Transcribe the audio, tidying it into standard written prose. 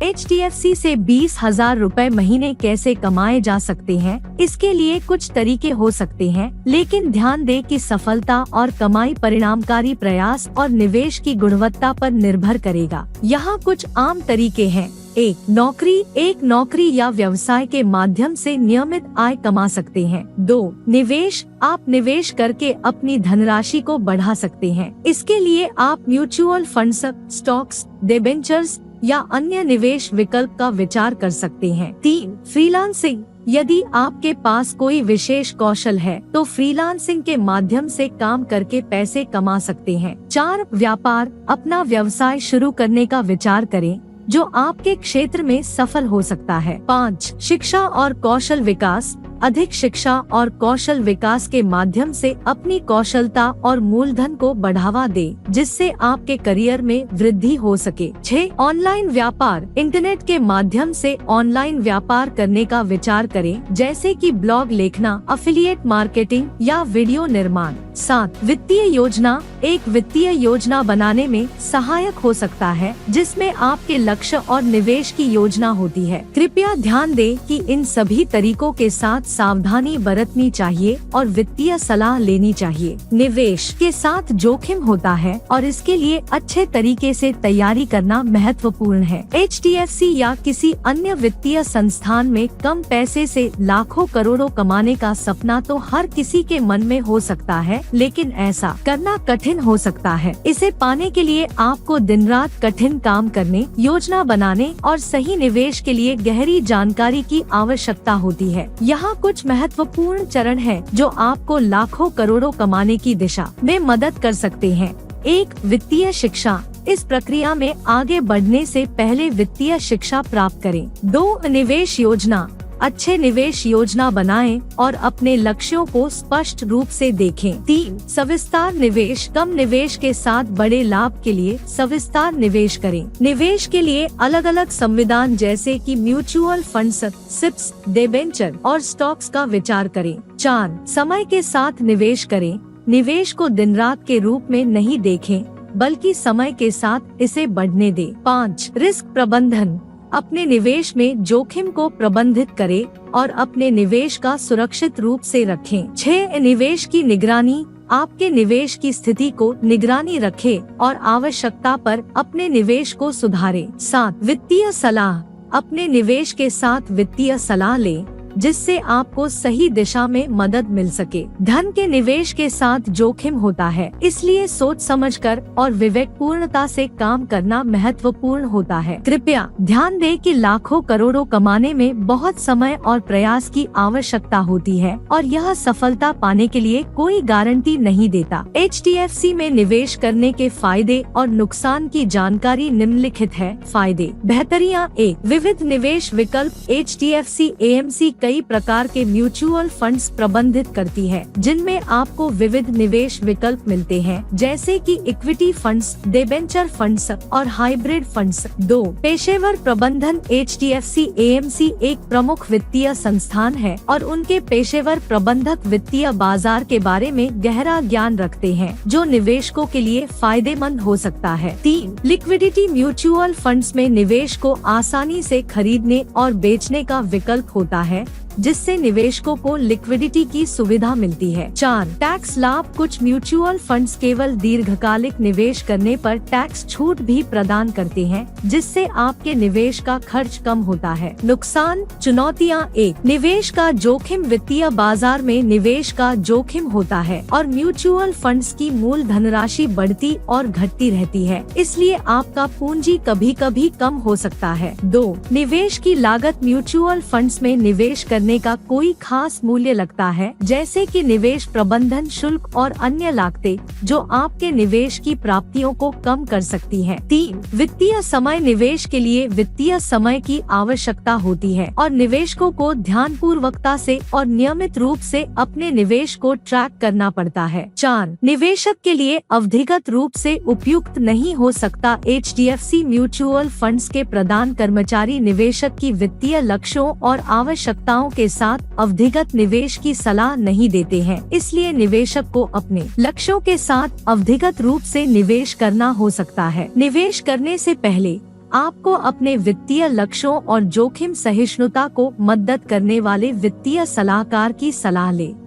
HDFC से 20,000 रुपए महीने कैसे कमाए जा सकते हैं? इसके लिए कुछ तरीके हो सकते हैं, लेकिन ध्यान दें कि सफलता और कमाई परिणामकारी प्रयास और निवेश की गुणवत्ता पर निर्भर करेगा। यहाँ कुछ आम तरीके हैं। एक नौकरी या व्यवसाय के माध्यम से नियमित आय कमा सकते हैं। 2 निवेश, आप निवेश करके अपनी धनराशि को बढ़ा सकते हैं। इसके लिए आप म्यूचुअल फंड्स, स्टॉक्स, डिबेंचर्स या अन्य निवेश विकल्प का विचार कर सकते हैं। 3 फ्रीलांसिंग, यदि आपके पास कोई विशेष कौशल है तो फ्रीलांसिंग के माध्यम से काम करके पैसे कमा सकते हैं। 4 व्यापार, अपना व्यवसाय शुरू करने का विचार करें जो आपके क्षेत्र में सफल हो सकता है। 5 शिक्षा और कौशल विकास, अधिक शिक्षा और कौशल विकास के माध्यम से अपनी कौशलता और मूलधन को बढ़ावा दें, जिससे आपके करियर में वृद्धि हो सके। 6 ऑनलाइन व्यापार, इंटरनेट के माध्यम से ऑनलाइन व्यापार करने का विचार करें, जैसे कि ब्लॉग लिखना, एफिलिएट मार्केटिंग या वीडियो निर्माण। 7 वित्तीय योजना, एक वित्तीय योजना बनाने में सहायक हो सकता है, जिसमें आपके लक्ष्य और निवेश की योजना होती है। कृपया ध्यान दें कि इन सभी तरीकों के साथ सावधानी बरतनी चाहिए और वित्तीय सलाह लेनी चाहिए। निवेश के साथ जोखिम होता है और इसके लिए अच्छे तरीके से तैयारी करना महत्वपूर्ण है। HDFC या किसी अन्य वित्तीय संस्थान में कम पैसे से लाखों करोड़ों कमाने का सपना तो हर किसी के मन में हो सकता है, लेकिन ऐसा करना कठिन हो सकता है। इसे पाने के लिए आपको दिन रात कठिन काम करने, योजना बनाने और सही निवेश के लिए गहरी जानकारी की आवश्यकता होती है। यहाँ कुछ महत्वपूर्ण चरण हैं जो आपको लाखों करोड़ों कमाने की दिशा में मदद कर सकते हैं। 1 वित्तीय शिक्षा, इस प्रक्रिया में आगे बढ़ने से पहले वित्तीय शिक्षा प्राप्त करें। 2 निवेश योजना, अच्छे निवेश योजना बनाएं और अपने लक्ष्यों को स्पष्ट रूप से देखें। 3 सविस्तार निवेश, कम निवेश के साथ बड़े लाभ के लिए सविस्तार निवेश करें। निवेश के लिए अलग अलग संविधान जैसे कि म्यूचुअल फंड्स, सिप्स, डिबेंचर और स्टॉक्स का विचार करें। 4 समय के साथ निवेश करें, निवेश को दिन रात के रूप में नहीं देखें, बल्कि समय के साथ इसे बढ़ने दें। 5 रिस्क प्रबंधन, अपने निवेश में जोखिम को प्रबंधित करें और अपने निवेश का सुरक्षित रूप से रखें। 6 निवेश की निगरानी, आपके निवेश की स्थिति को निगरानी रखें और आवश्यकता पर अपने निवेश को सुधारें। 7 वित्तीय सलाह, अपने निवेश के साथ वित्तीय सलाह लें, जिससे आपको सही दिशा में मदद मिल सके। धन के निवेश के साथ जोखिम होता है, इसलिए सोच समझकर और विवेकपूर्णता से काम करना महत्वपूर्ण होता है। कृपया ध्यान दें कि लाखों करोड़ों कमाने में बहुत समय और प्रयास की आवश्यकता होती है और यह सफलता पाने के लिए कोई गारंटी नहीं देता। HDFC में निवेश करने के फायदे और नुकसान की जानकारी निम्नलिखित है। फायदे, बेहतरियाँ। 1 विविध निवेश विकल्प, HDFC AMC कई प्रकार के म्यूचुअल फंड्स प्रबंधित करती है, जिनमें आपको विविध निवेश विकल्प मिलते हैं, जैसे कि इक्विटी फंड्स, डिबेंचर फंड्स और हाइब्रिड फंड्स। 2 पेशेवर प्रबंधन, HDFC AMC एक प्रमुख वित्तीय संस्थान है और उनके पेशेवर प्रबंधक वित्तीय बाजार के बारे में गहरा ज्ञान रखते हैं, जो निवेशकों के लिए फायदेमंद हो सकता है। 3 लिक्विडिटी, म्यूचुअल फंड्स में निवेश को आसानी से खरीदने और बेचने का विकल्प होता है, जिससे निवेशकों को लिक्विडिटी की सुविधा मिलती है। 4 टैक्स लाभ, कुछ म्यूचुअल फंड्स केवल दीर्घकालिक निवेश करने पर टैक्स छूट भी प्रदान करते हैं, जिससे आपके निवेश का खर्च कम होता है। नुकसान, चुनौतियाँ। 1 निवेश का जोखिम, वित्तीय बाजार में निवेश का जोखिम होता है और म्यूचुअल फंड्स की मूल धनराशि बढ़ती और घटती रहती है, इसलिए आपका पूंजी कभी कभी कम हो सकता है। 2 निवेश की लागत, म्यूचुअल फंड्स में निवेश करने का कोई खास मूल्य लगता है, जैसे कि निवेश प्रबंधन शुल्क और अन्य लागतें, जो आपके निवेश की प्राप्तियों को कम कर सकती हैं। 3 वित्तीय समय, निवेश के लिए वित्तीय समय की आवश्यकता होती है और निवेशकों को ध्यानपूर्वकता से और नियमित रूप से अपने निवेश को ट्रैक करना पड़ता है। 4 निवेशक के लिए अवधिगत रूप से उपयुक्त नहीं हो सकता। HDFC म्यूचुअल फंड्स के प्रधान कर्मचारी निवेशक की वित्तीय लक्ष्यों और आवश्यकताओं के साथ अवधिगत निवेश की सलाह नहीं देते हैं, इसलिए निवेशक को अपने लक्ष्यों के साथ अवधिगत रूप से निवेश करना हो सकता है। निवेश करने से पहले आपको अपने वित्तीय लक्ष्यों और जोखिम सहिष्णुता को मदद करने वाले वित्तीय सलाहकार की सलाह लें।